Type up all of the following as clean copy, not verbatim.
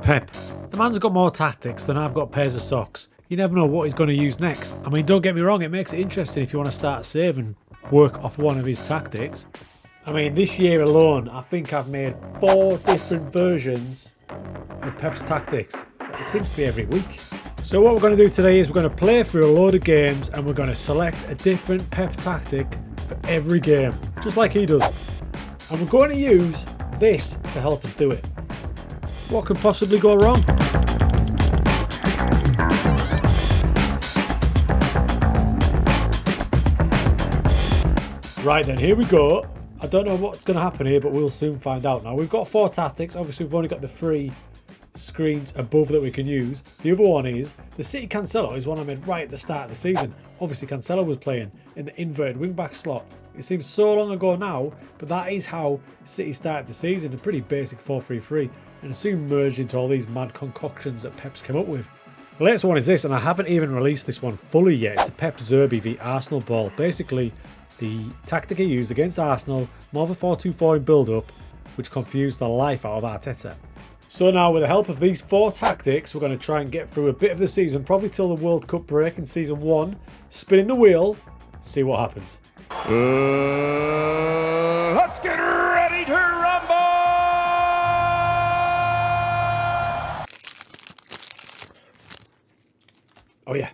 Pep. The man's got more tactics than I've got pairs of socks. You never know what he's going to use next. I mean, don't get me wrong, it makes it interesting if you want to start saving, work off one of his tactics. I mean, this year alone, I think I've made 4 different versions of Pep's tactics. It seems to be every week. So what we're going to do today is we're going to play through a load of games and we're going to select a different Pep tactic for every game, just like he does. And we're going to use this to help us do it. What could possibly go wrong? Right then, here we go. I don't know what's going to happen here, but we'll soon find out. Now, we've got 4 tactics. Obviously, we've only got the 3 screens above that we can use. The other one is the City Cancelo is one I made right at the start of the season. Obviously, Cancelo was playing in the inverted wing-back slot. It seems so long ago now, but that is how City started the season. A pretty basic 4-3-3, and soon merged into all these mad concoctions that Pep's come up with. The latest one is this, and I haven't even released this one fully yet. It's a Pep Zerbi v Arsenal ball. Basically, the tactic he used against Arsenal, more of a 4-2-4 in build-up, which confused the life out of Arteta. So now, with the help of these 4 tactics, we're going to try and get through a bit of the season, probably till the World Cup break in Season 1, spinning the wheel, see what happens. Let's get ready to rumble! Oh yeah,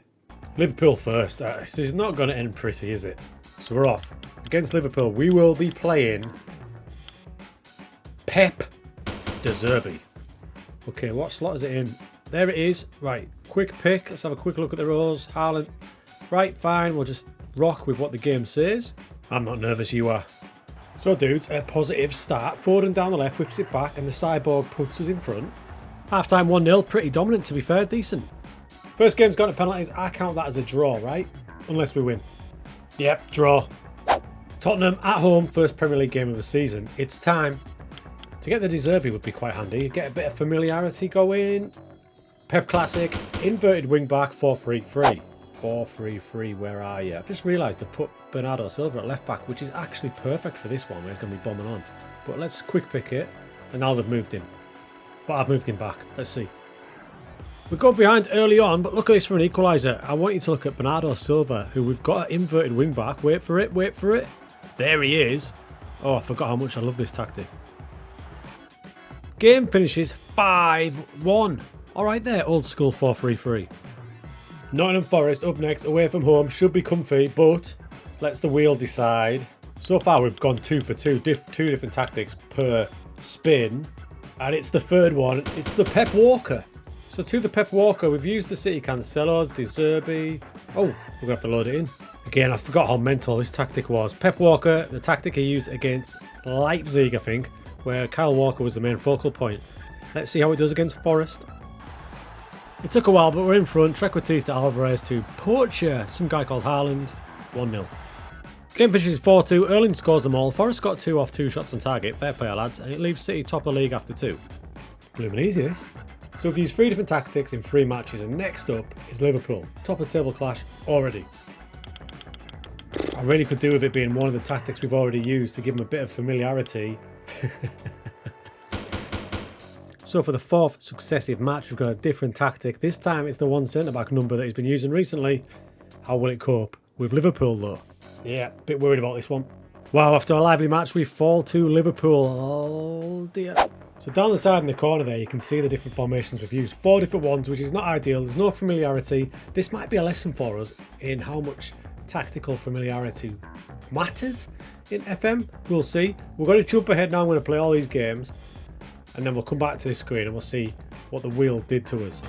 Liverpool first. This is not going to end pretty, is it? So we're off. Against Liverpool, we will be playing Pep de Zerbi. Okay, what slot is it in? There it is. Right, quick pick. Let's have a quick look at the rows. Haaland. Right, fine. We'll just rock with what the game says. I'm not nervous, you are. So, dudes, a positive start. Foden down the left, whips it back, and the cyborg puts us in front. Half-time 1-0. Pretty dominant, to be fair. Decent. First game's gone to penalties. I count that as a draw, right? Unless we win. Yep, draw. Tottenham at home, first Premier League game of the season. It's time. To get the De Zerbi would be quite handy. Get a bit of familiarity going. Pep Classic, inverted wing back, 4-3-3. 4-3-3, where are you? I've just realised they've put Bernardo Silva at left back, which is actually perfect for this one where he's going to be bombing on. But let's quick pick it. And now they've moved him. But I've moved him back. Let's see. We got behind early on, but look at this for an equaliser. I want you to look at Bernardo Silva, who we've got an inverted wing back. Wait for it, wait for it. There he is. Oh, I forgot how much I love this tactic. Game finishes 5-1. Alright there, old school 4-3-3. Nottingham Forest up next, away from home. Should be comfy, but let's the wheel decide. So far we've gone 2 for 2. 2 different tactics per spin. And it's the third one. It's the Pep Walker. So to the Pep Walker, we've used the City Cancelo, De Zerbi. Oh, we're going to have to load it in. Again, I forgot how mental this tactic was. Pep Walker, the tactic he used against Leipzig, I think, where Kyle Walker was the main focal point. Let's see how it does against Forest. It took a while, but we're in front. Trequartista Alvarez to Poacher, some guy called Haaland, 1-0. Game finishes 4-2. Erling scores them all. Forest got 2 off 2 shots on target. Fair play, lads. And it leaves City top of the league after 2. Blooming easy, this. So we've used 3 different tactics in 3 matches, and next up is Liverpool. Top of the table clash already. I really could do with it being one of the tactics we've already used to give them a bit of familiarity. So for the 4th successive match, we've got a different tactic. This time it's the 1 centre-back number that he's been using recently. How will it cope with Liverpool though? Yeah, a bit worried about this one. Wow, after a lively match, we fall to Liverpool. Oh dear. So down the side in the corner there, you can see the different formations we've used. 4 different ones, which is not ideal. There's no familiarity. This might be a lesson for us in how much tactical familiarity matters in FM. We'll see. We're going to jump ahead now. I'm going to play all these games. And then we'll come back to this screen and we'll see what the wheel did to us.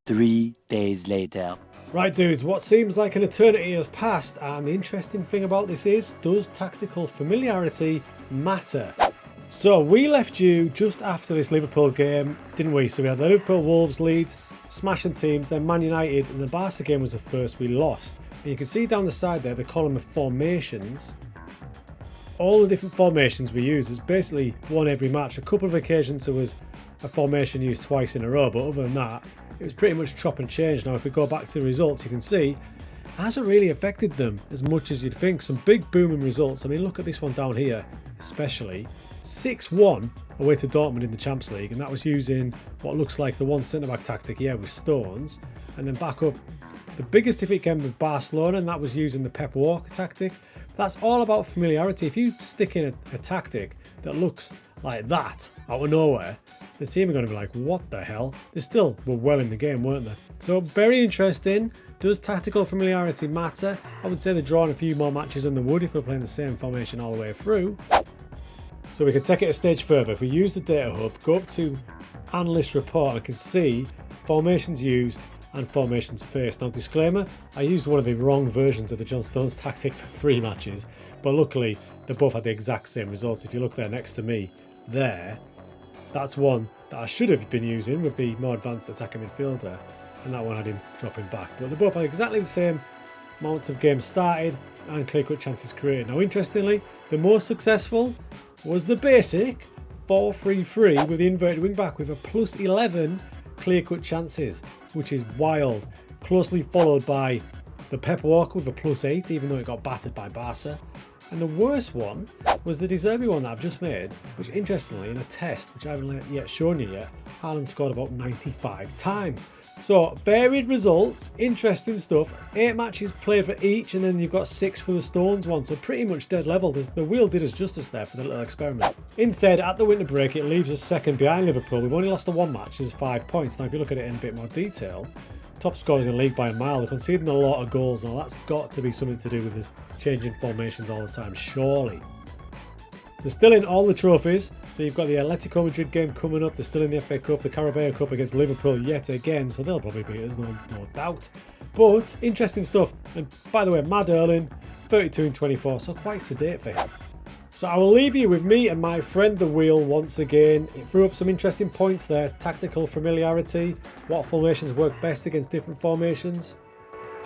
Three days later. Right dudes, what seems like an eternity has passed, and the interesting thing about this is, does tactical familiarity matter? So we left you just after this Liverpool game, didn't we? So we had the Liverpool, Wolves, Leeds, smashing teams, then Man United, and the Barca game was the first we lost. And you can see down the side there the column of formations. all the different formations we use. There's basically one every match. A couple of occasions there was a formation used twice in a row, but other than that, it was pretty much chop and change. Now, if we go back to the results, you can see it hasn't really affected them as much as you'd think. Some big booming results. I mean, look at this one down here, especially 6-1 away to Dortmund in the Champions League, and that was using what looks like the one centre-back tactic, with Stones, and then back up the biggest defeat came with Barcelona, and that was using the Pep Walker tactic. That's all about familiarity. If you stick in a tactic that looks like that out of nowhere, the team are going to be like, what the hell? They still were well in the game, weren't they? So very interesting. Does tactical familiarity matter? I would say they're drawing a few more matches than they would if we're playing the same formation all the way through. So we can take it a stage further. If we use the data hub, go up to analyst report, and can see formations used and formations faced. Now, disclaimer, I used one of the wrong versions of the John Stones tactic for 3 matches, but luckily they both had the exact same results. If you look there next to me, that's one that I should have been using with the more advanced attacking midfielder, and that one had him dropping back. But they both had exactly the same amount of games started and clear-cut chances created. Now, interestingly, the most successful was the basic 4-3-3 with the inverted wing-back with a plus 11 clear-cut chances, which is wild. Closely followed by the Pep Walker with a plus 8, even though it got battered by Barca. And the worst one was the De Zerbi one that I've just made, which interestingly in a test, which I haven't yet shown you yet, Haaland scored about 95 times. So varied results, interesting stuff. 8 matches played for each, and then you've got 6 for the Stones one, so pretty much dead level. The wheel did us justice there for the little experiment. Instead, at the winter break, it leaves us second behind Liverpool. We've only lost the 1 match, there's 5 points. Now if you look at it in a bit more detail, top scorers in the league by a mile. They're conceding a lot of goals. Now that's got to be something to do with the changing formations all the time, surely. They're still in all the trophies, so you've got the Atletico Madrid game coming up, they're still in the FA Cup, the Carabao Cup against Liverpool yet again, so they'll probably beat us, no doubt. But, interesting stuff, and by the way, Mad Erling, 32 in 24, so quite sedate for him. So I will leave you with me and my friend the wheel once again. It threw up some interesting points there, tactical familiarity, what formations work best against different formations.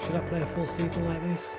Should I play a full season like this?